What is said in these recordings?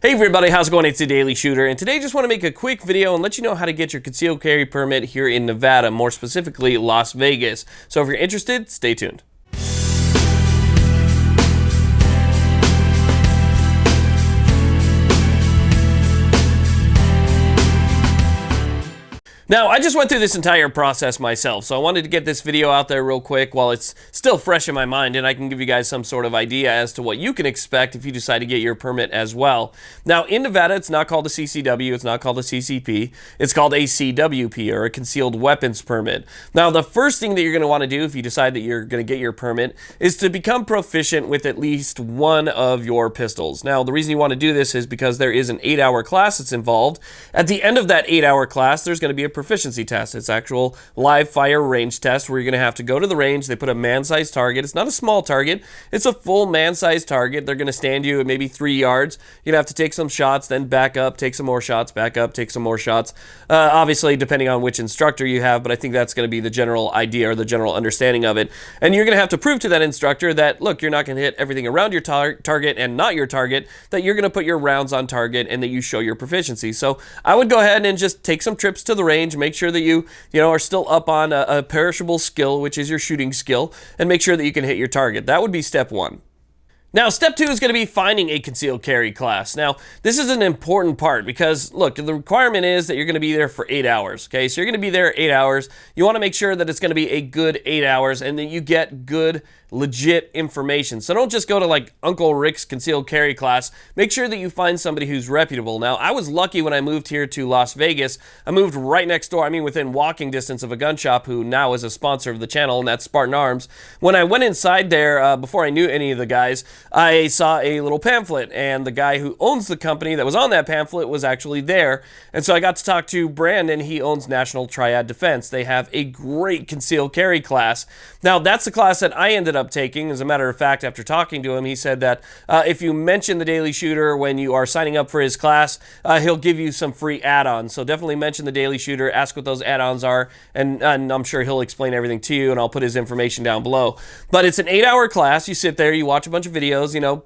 Hey everybody, how's it going? It's the Daily Shooter, and today I just want to make a quick video and let you know how to get your concealed carry permit here in Nevada, more specifically Las Vegas. So if you're interested, stay tuned. Now, I just went through this entire process myself, so I wanted to get this video out there real quick while it's still fresh in my mind, and I can give you guys some sort of idea as to what you can expect if you decide to get your permit as well. Now, in Nevada, it's not called a CCW, it's not called a CCP, it's called a CWP, or a Concealed Weapons Permit. Now, the first thing that you're going to want to do if you decide that you're going to get your permit is to become proficient with at least one of your pistols. Now, the reason you want to do this is because there is an 8-hour class that's involved. At the end of that 8-hour class, there's going to be a proficiency test. It's actual live fire range test where you're going to have to go to the range. They put a man-sized target. It's not a small target. It's a full man-sized target. They're going to stand you at maybe 3 yards. You're going to have to take some shots, then back up, take some more shots, back up, take some more shots. Obviously, depending on which instructor you have, but I think that's going to be the general idea or the general understanding of it. And you're going to have to prove to that instructor that, look, you're not going to hit everything around your target and not your target, that you're going to put your rounds on target and that you show your proficiency. So I would go ahead and just take some trips to the range, make sure that you are still up on a perishable skill, which is your shooting skill, and make sure that you can hit your target. That would be step one. Now, step two is going to be finding a concealed carry class. Now, this is an important part because, look, the requirement is that you're going to be there for 8 hours, okay? So you're going to be there 8 hours. You want to make sure that it's going to be a good 8 hours and that you get good, legit information. So don't just go to, like, Uncle Rick's concealed carry class. Make sure that you find somebody who's reputable. Now, I was lucky when I moved here to Las Vegas. I moved right next door, within walking distance of a gun shop who now is a sponsor of the channel, and that's Spartan Arms. When I went inside there, before I knew any of the guys, I saw a little pamphlet, and the guy who owns the company that was on that pamphlet was actually there. And so I got to talk to Brandon. He owns National Triad Defense. They have a great concealed carry class. Now, that's the class that I ended up taking. As a matter of fact, after talking to him, he said that if you mention the Daily Shooter when you are signing up for his class, he'll give you some free add-ons. So definitely mention the Daily Shooter, ask what those add-ons are, and I'm sure he'll explain everything to you, and I'll put his information down below. But it's an 8-hour class. You sit there, you watch a bunch of videos,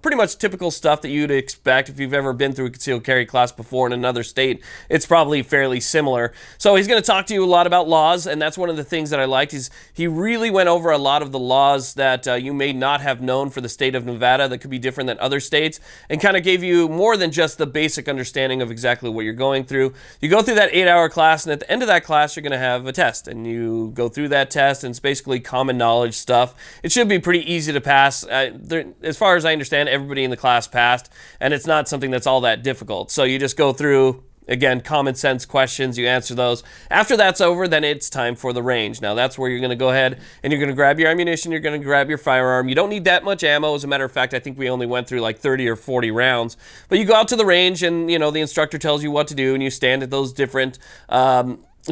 pretty much typical stuff that you'd expect if you've ever been through a concealed carry class before in another state. It's probably fairly similar. So he's going to talk to you a lot about laws, and that's one of the things that I liked. Is he really went over a lot of the laws that you may not have known for the state of Nevada that could be different than other states, and kind of gave you more than just the basic understanding of exactly what you're going through. You go through that 8-hour class, and at the end of that class, you're going to have a test, and you go through that test, and it's basically common knowledge stuff. It should be pretty easy to pass. As far as I understand, everybody in the class passed, and it's not something that's all that difficult. So you just go through, again, common sense questions, you answer those. After that's over, then it's time for the range. Now that's where you're going to go ahead and you're going to grab your ammunition, you're going to grab your firearm. You don't need that much ammo. As a matter of fact, I think we only went through like 30 or 40 rounds. But you go out to the range and, the instructor tells you what to do, and you stand at those different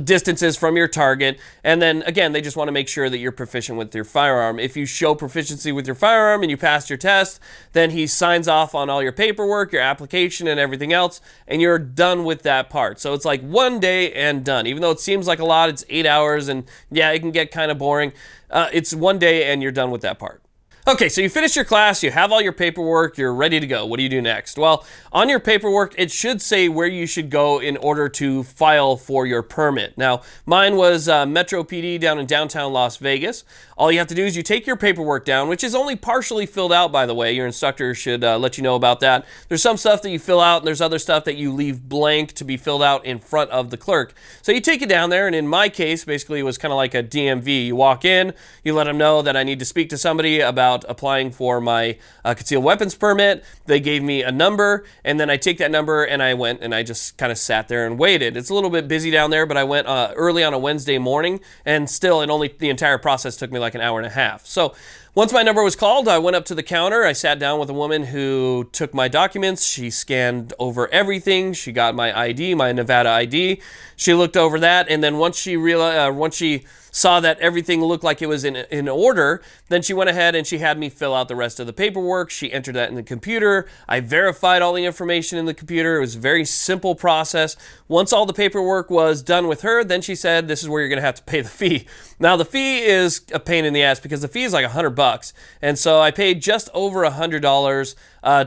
distances from your target, and then again they just want to make sure that you're proficient with your firearm. If you show proficiency with your firearm and you pass your test, then he signs off on all your paperwork, your application, and everything else, and you're done with that part. So it's like one day and done. Even though it seems like a lot, it's 8 hours, and yeah, it can get kind of boring. It's one day and you're done with that part. Okay, so you finish your class, you have all your paperwork, you're ready to go. What do you do next? Well, on your paperwork, it should say where you should go in order to file for your permit. Now, mine was Metro PD down in downtown Las Vegas. All you have to do is you take your paperwork down, which is only partially filled out, by the way. Your instructor should let you know about that. There's some stuff that you fill out, and there's other stuff that you leave blank to be filled out in front of the clerk. So you take it down there, and in my case, basically it was kind of like a DMV. You walk in, you let them know that I need to speak to somebody about applying for my concealed weapons permit. They gave me a number, and then I take that number and I went and I just kind of sat there and waited. It's a little bit busy down there, but I went early on a Wednesday morning, and still the entire process took me like an hour and a half. So once my number was called, I went up to the counter. I sat down with a woman who took my documents. She scanned over everything. She got my ID, my Nevada ID. She looked over that, and then once she saw that everything looked like it was in order, then she went ahead and she had me fill out the rest of the paperwork. She entered that in the computer. I verified all the information in the computer. It was a very simple process. Once all the paperwork was done with her, then she said, this is where you're going to have to pay the fee. Now, the fee is a pain in the ass because the fee is like $100. And so I paid just over $100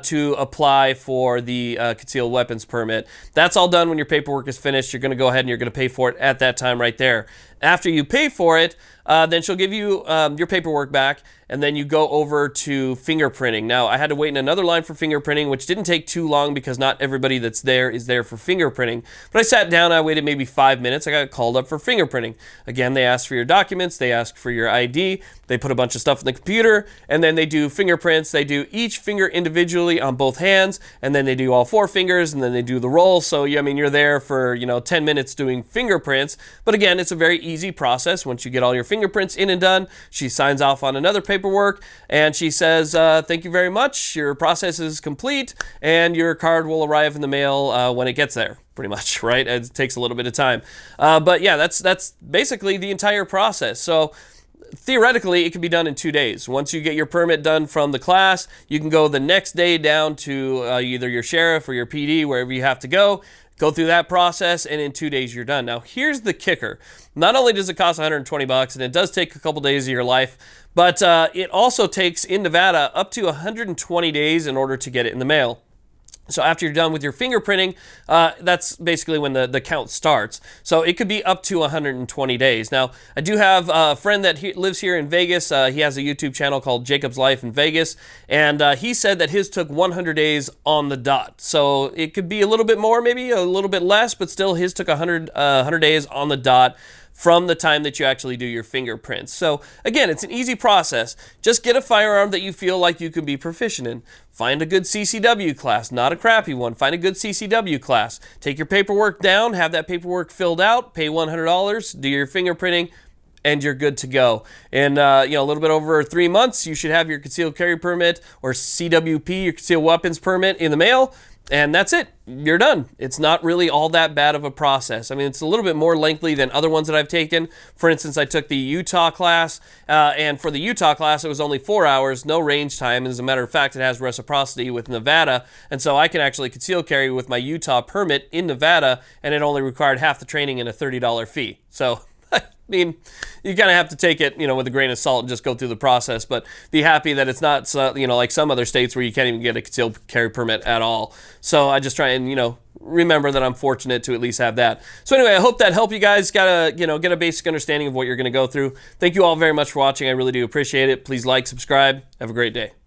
to apply for the concealed weapons permit. That's all done when your paperwork is finished. You're going to go ahead and you're going to pay for it at that time right there. After you pay for it, then she'll give you your paperwork back, and then you go over to fingerprinting. Now, I had to wait in another line for fingerprinting, which didn't take too long because not everybody that's there is there for fingerprinting. But I sat down, I waited maybe 5 minutes, I got called up for fingerprinting. Again, they ask for your documents, they ask for your ID, they put a bunch of stuff in the computer, and then they do fingerprints. They do each finger individually on both hands, and then they do all 4 fingers, and then they do the roll. So, I mean, you're there for, 10 minutes doing fingerprints. But again, it's a very easy process. Once you get all your fingerprints in and done, she signs off on another paperwork, and she says, thank you very much, your process is complete, and your card will arrive in the mail when it gets there, pretty much, right? It takes a little bit of time. But yeah, that's basically the entire process. So theoretically, it can be done in 2 days. Once you get your permit done from the class, you can go the next day down to either your sheriff or your PD, wherever you have to go through that process, and in 2 days you're done. Now, here's the kicker. Not only does it cost $120, and it does take a couple days of your life, but it also takes, in Nevada, up to 120 days in order to get it in the mail. So after you're done with your fingerprinting, that's basically when the count starts. So it could be up to 120 days. Now, I do have a friend that lives here in Vegas. He has a YouTube channel called Jacob's Life in Vegas, and he said that his took 100 days on the dot. So it could be a little bit more, maybe a little bit less, but still his took 100 days on the dot from the time that you actually do your fingerprints. So again, it's an easy process. Just get a firearm that you feel like you can be proficient in. Find a good CCW class, not a crappy one. Find a good CCW class. Take your paperwork down, have that paperwork filled out, pay $100, do your fingerprinting, and you're good to go. In a little bit over 3 months, you should have your concealed carry permit, or CWP, your concealed weapons permit, in the mail. And that's it. You're done. It's not really all that bad of a process. I mean, it's a little bit more lengthy than other ones that I've taken. For instance, I took the Utah class, and for the Utah class, it was only 4 hours, no range time. As a matter of fact, it has reciprocity with Nevada, and so I can actually conceal carry with my Utah permit in Nevada, and it only required half the training and a $30 fee. So, I mean, you kind of have to take it, with a grain of salt and just go through the process, but be happy that it's not, like some other states where you can't even get a concealed carry permit at all. So I just try and, remember that I'm fortunate to at least have that. So anyway, I hope that helped you guys get a basic understanding of what you're going to go through. Thank you all very much for watching. I really do appreciate it. Please like, subscribe. Have a great day.